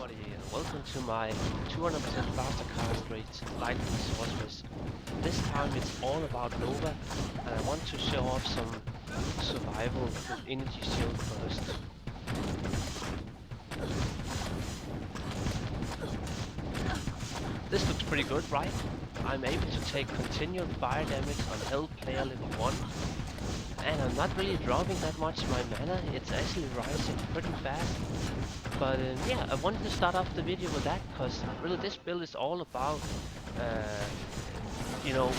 everybody, welcome to my 200% faster cast rate lightning sorceress. This time it's all about Nova, and I want to show off some survival with energy shield first. This looks pretty good, right? I'm able to take continued fire damage on health player level 1, and I'm not really dropping that much my mana, it's actually rising pretty fast. But yeah, I wanted to start off the video with that because really this build is all about,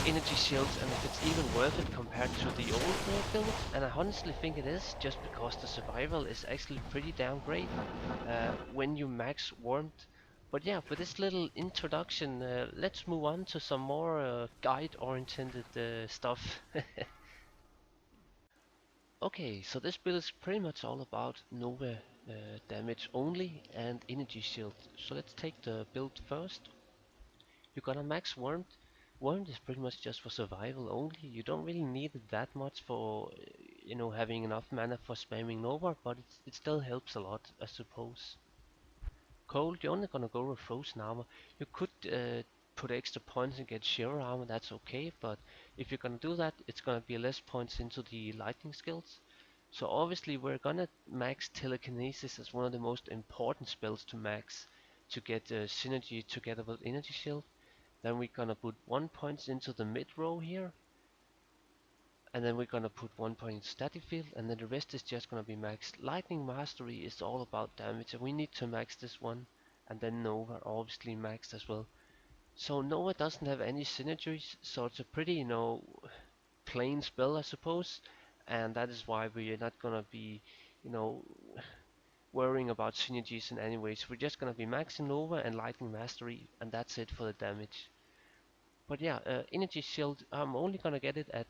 energy shields and if it's even worth it compared to the old build. And I honestly think it is, just because the survival is actually pretty damn great when you max warmth. But yeah, with this little introduction, let's move on to some more guide-oriented stuff. Okay, so this build is pretty much all about Nova damage only and energy shield. So let's take the build first. You're gonna max warmth. Warmth is pretty much just for survival only. You don't really need it that much for, having enough mana for spamming Nova, but it still helps a lot, I suppose. Cold, you're only gonna go with frozen armor. You could put extra points and get sheer armor, that's okay, but if you're gonna do that, it's gonna be less points into the lightning skills. So obviously we're gonna max telekinesis as one of the most important spells to max to get synergy together with energy shield. Then we're gonna put 1 point into the mid row here, and then we're gonna put 1 point in static field, and then the rest is just gonna be maxed. Lightning mastery is all about damage, and we need to max this one, and then Nova obviously maxed as well. So Nova doesn't have any synergies, so it's a pretty, plain spell I suppose, and that is why we're not gonna be, you know, worrying about synergies in any ways. We're just gonna be maxing Nova and Lightning Mastery, and that's it for the damage. But yeah, energy shield, I'm only gonna get it at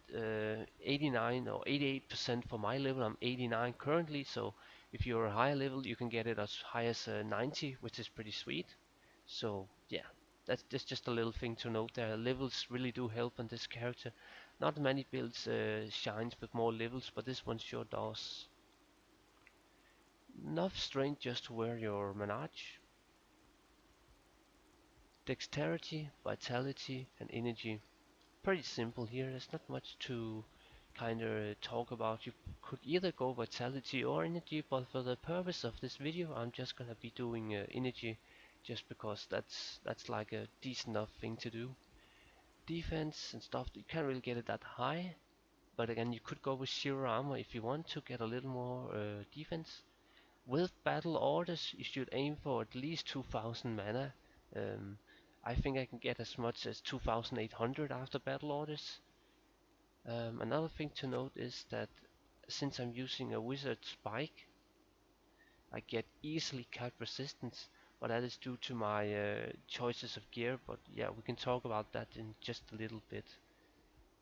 89 or 88% for my level. I'm 89 currently, so if you're a higher level, you can get it as high as 90, which is pretty sweet. So yeah, that's just a little thing to note there. Levels really do help on this character. Not many builds shines with more levels, but this one sure does. Enough strength just to wear your menage. Dexterity, vitality, and energy. Pretty simple here. There's not much to kinda talk about. You could either go vitality or energy, but for the purpose of this video, I'm just gonna be doing energy, just because that's like a decent enough thing to do. Defense and stuff, you can't really get it that high, but again, you could go with sheer armor if you want to get a little more defense. With battle orders, you should aim for at least 2000 mana. Um, I think I can get as much as 2800 after battle orders. Another thing to note is that since I'm using a wizard spike, I get easily cap resistance, but that is due to my choices of gear. But yeah, we can talk about that in just a little bit.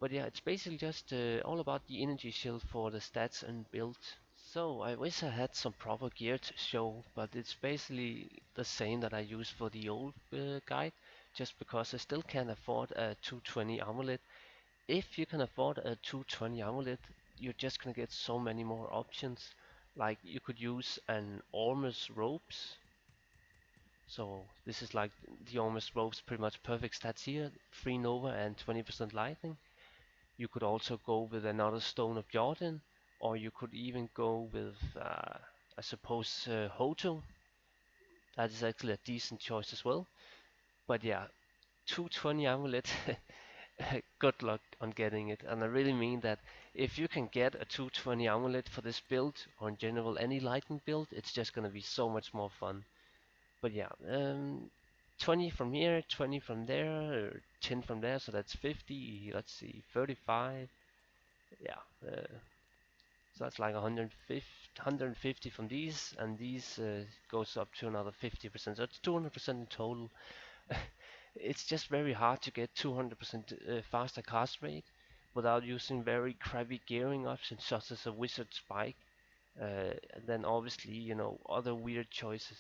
But yeah, it's basically just all about the energy shield for the stats and build. So I wish I had some proper gear to show, but it's basically the same that I used for the old guide, just because I still can't afford a 220 amulet. If you can afford a 220 amulet, you're just gonna get so many more options. Like you could use an Ormus ropes. So this is like the Ormus ropes, pretty much perfect stats here, 3 Nova and 20% lightning. You could also go with another Stone of Jordan, or you could even go with, I suppose, Hoto. That is actually a decent choice as well. But yeah, 220 amulet, good luck on getting it. And I really mean that if you can get a 220 amulet for this build, or in general any lightning build, it's just gonna be so much more fun. But yeah, 20 from here, 20 from there, 10 from there, so that's 50. Let's see, 35. Yeah, so that's like 150 from these, and these goes up to another 50%. So it's 200% in total. It's just very hard to get 200% faster cast rate without using very crappy gearing options such as a wizard spike. And then obviously, other weird choices.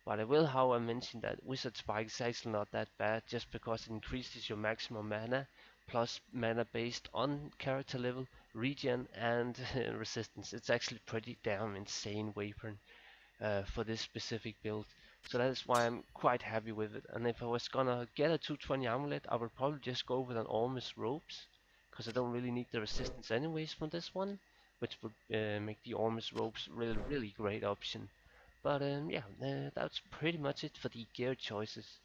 But I will, however, mention that wizard spike is actually not that bad, just because it increases your maximum mana plus mana based on character level, regen, and resistance. It's actually pretty damn insane weapon for this specific build. So that is why I'm quite happy with it. And if I was gonna get a 220 amulet, I would probably just go with an Ormus ropes, because I don't really need the resistance anyways from this one, which would make the Ormus ropes really great option. But yeah, that's pretty much it for the gear choices.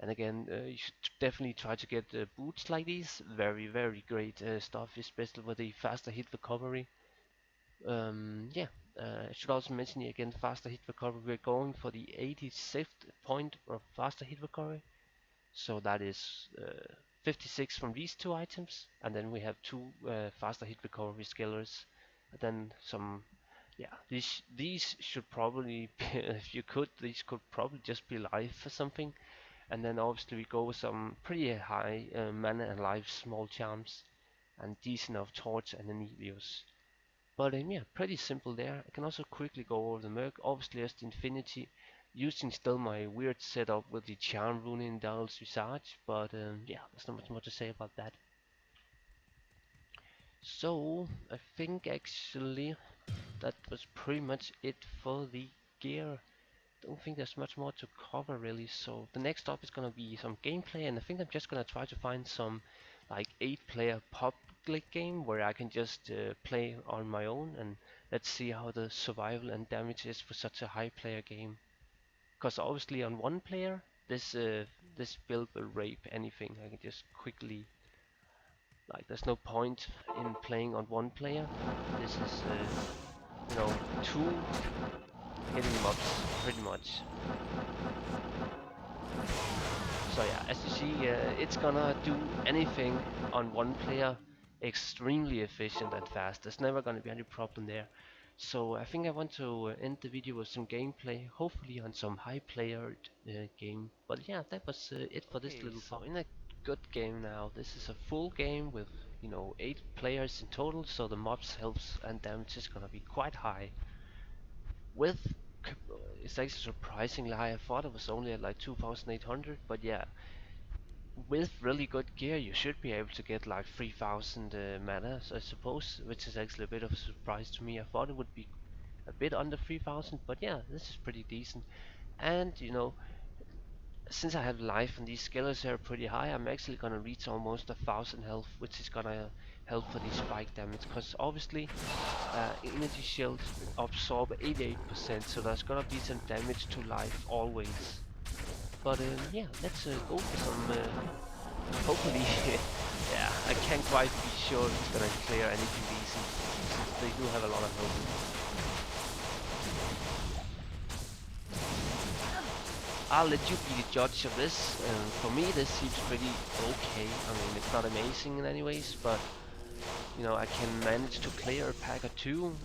And again, you should definitely try to get boots like these. Very great stuff, especially with the faster hit recovery. Yeah, I should also mention here again, faster hit recovery. We're going for the 86th point of faster hit recovery. So that is 56 from these two items, and then we have two faster hit recovery skillers, and then some. Yeah, these should probably, be, if you could, these could probably just be life or something, and then obviously we go with some pretty high mana and life small charms, and decent of torch and an Ilios. But yeah, pretty simple there. I can also quickly go over the merc, obviously as the Infinity, using still my weird setup with the charm rune in Daryl's Visage, but yeah, there's not much more to say about that. So, I think actually that was pretty much it for the gear. Don't think there's much more to cover really, so the next up is gonna be some gameplay, and I think I'm just gonna try to find some like 8-player public game where I can just play on my own, and let's see how the survival and damage is for such a high player game. Because obviously on one player, this build will rape anything. I can just quickly, like, there's no point in playing on one player. This is you know, two hitting mobs pretty much. So yeah, as you see, it's gonna do anything on one player extremely efficient and fast. There's never gonna be any problem there. So I think I want to end the video with some gameplay, hopefully on some high player game. But yeah, that was it for this little part. So in a good game now, this is a full game with 8 players in total, so the mobs health and damage is gonna be quite high. With it's actually surprisingly high. I thought it was only at like 2,800, but yeah, with really good gear, you should be able to get like 3,000 mana, I suppose, which is actually a bit of a surprise to me. I thought it would be a bit under 3,000, but yeah, this is pretty decent. And since I have life and these skillers are pretty high, I'm actually gonna reach almost 1,000 health, which is gonna help for the spike damage, because obviously energy shield absorb 88%, so there's gonna be some damage to life always. But yeah, let's go for some. Hopefully, yeah, I can't quite be sure it's gonna clear anything decent, since they do have a lot of health. I'll let you be the judge of this. For me, this seems pretty okay. I mean, it's not amazing in any ways, but I can manage to clear a pack or two.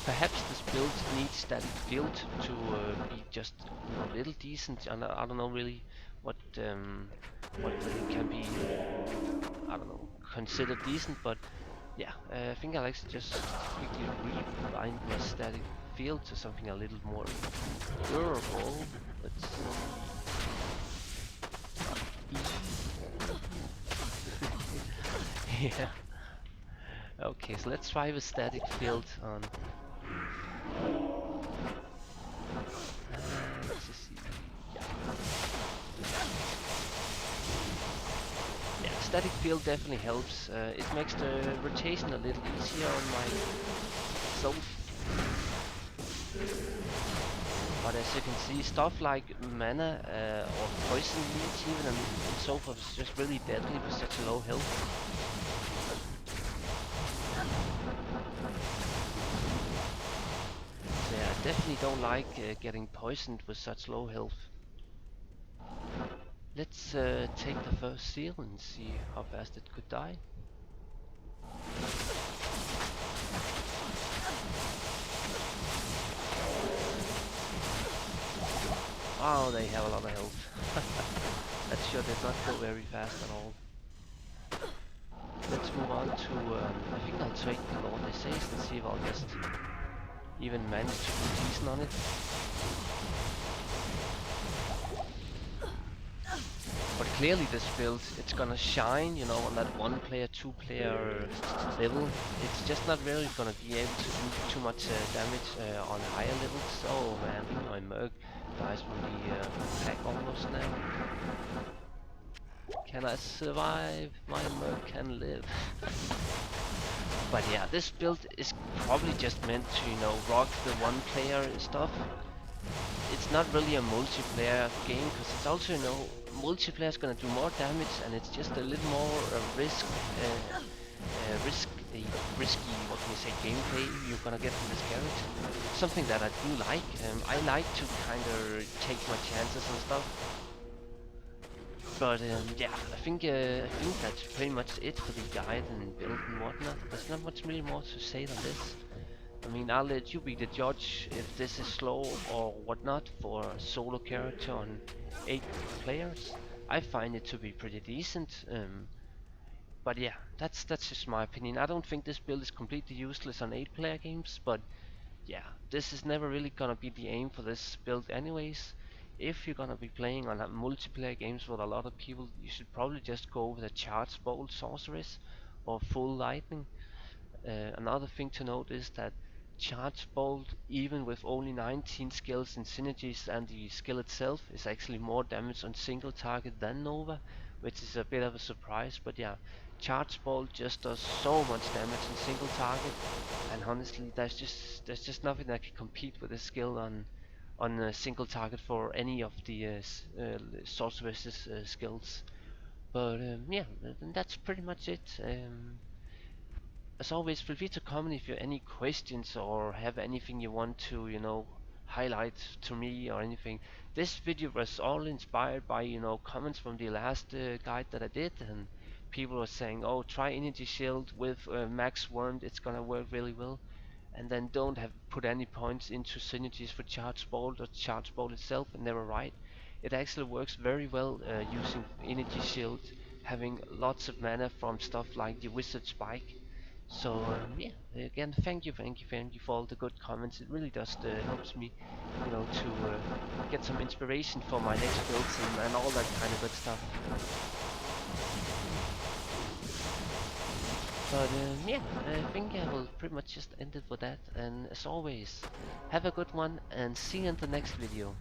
Perhaps this build needs static field to be just a little decent, and I don't know really what really can be considered decent, but yeah, I think I'll actually just quickly rebind my static field to something a little more durable. Let's see. Yeah. Okay, so let's try the static field on. Let's just see. Yeah, static field definitely helps. It makes the rotation a little easier on myself. But as you can see, stuff like mana or poison leech even and so forth is just really deadly with such a low health. Yeah, I definitely don't like getting poisoned with such low health. Let's take the first seal and see how fast it could die. Oh, they have a lot of health. That sure did not go very fast at all. Let's move on to, I think I'll take the Lord They Says and see if I'll just even manage to do decent on it. clearly this build, it's gonna shine, you know, on that one player, two player level. It's just not really gonna be able to do too much damage on higher levels. Oh man, my Merc dies from the attack almost now. Can I survive? My Merc can live. But yeah, this build is probably just meant to, you know, rock the one player stuff. It's not really a multiplayer game because it's also, you know, multiplayer is gonna do more damage and it's just a little more risky, what can you say, gameplay you're gonna get from this character. Something that I do like. I like to kind of take my chances and stuff. But yeah, I think that's pretty much it for the guide and build and whatnot. There's not much really more to say than this. I mean, I'll let you be the judge if this is slow or whatnot for a solo character on 8 players. I find it to be pretty decent. But yeah, that's just my opinion. I don't think this build is completely useless on 8 player games, but yeah, this is never really gonna be the aim for this build anyways. If you're gonna be playing on multiplayer games with a lot of people, you should probably just go with a charge bolt sorceress or full lightning. Another thing to note is that Charge Bolt, even with only 19 skills and synergies and the skill itself, is actually more damage on single target than Nova, which is a bit of a surprise. But yeah, Charge Bolt just does so much damage on single target, and honestly, there's just nothing that can compete with this skill on a single target for any of the sorceress's skills. But yeah, that's pretty much it. As always, feel free to comment if you have any questions or have anything you want to, you know, highlight to me or anything. This video was all inspired by, you know, comments from the last guide that I did, and people were saying, oh, try Energy Shield with Max Wormed, it's gonna work really well. And then don't have put any points into synergies for Charge Bolt or Charge Bolt itself, and they were right. It actually works very well using Energy Shield, having lots of mana from stuff like the Wizard Spike. So yeah, again, thank you for all the good comments. It really does helps me, you know, to get some inspiration for my next builds and all that kind of good stuff. But yeah, I think I will pretty much just end it with that. And as always, have a good one and see you in the next video.